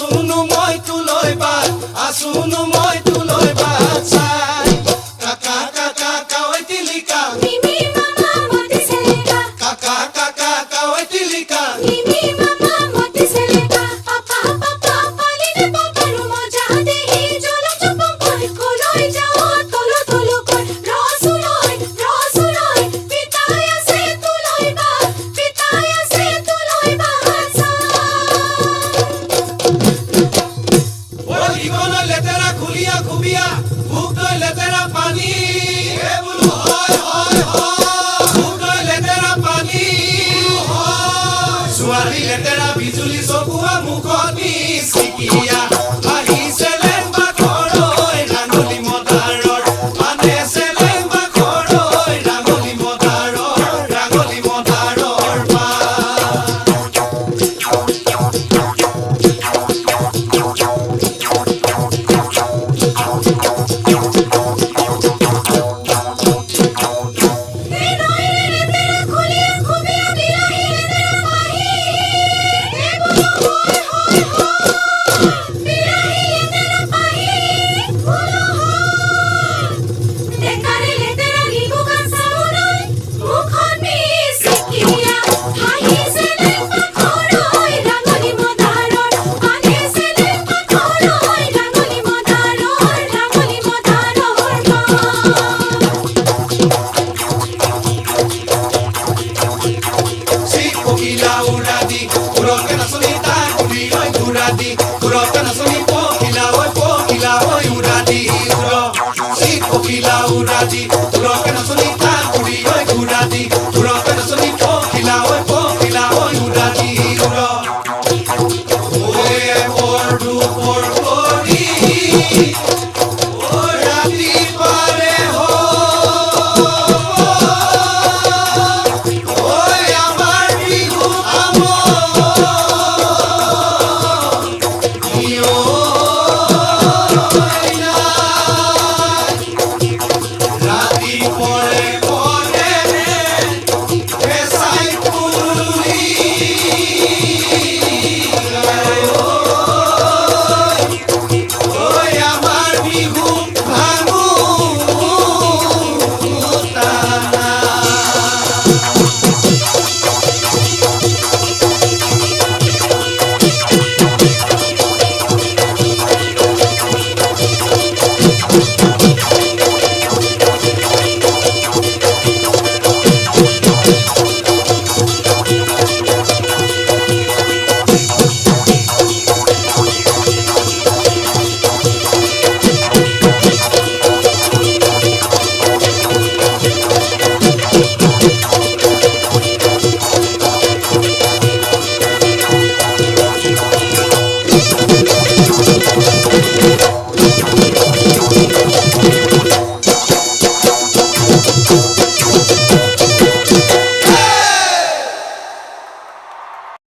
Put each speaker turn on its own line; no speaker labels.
আসুনো মই তুলৈ বাট আসুনো মই তুলৈ বাট চাই কাকা কাকা কাৱৈ তিলিকা
মিমি মামা মতি সেলেকা
কাকা কাকা কাৱৈ তিলিকা
মিমি মামা মতি সেলেকা পাপা পাপা পালিনে পাপারু মজা দেহি জলা চুপং কই কলই যাও তলো তলো কই রসুলই পিতায়া সে তুলই বা সা
ওই জীবনের লেতেরা খুলিয়া খুবিয়া মুখ দই লেতেরা পানি হে বুলু হয় হয় হয় মুখ দই লেতেরা পানি হয় ছোৱালী লেতেৰা বিজুলী চকুৱা মুখত মিচিকিয়া আহিছে লেম্বা খৰৈ ৰাঙলী মদাৰৰ পানেছে লেম্বা খৰৈ ৰাঙলী মদাৰৰ পা Uradi, uro que no sonita, uri oi uradi, uro que no sonita, kila oi uradi, uro. Oye por du por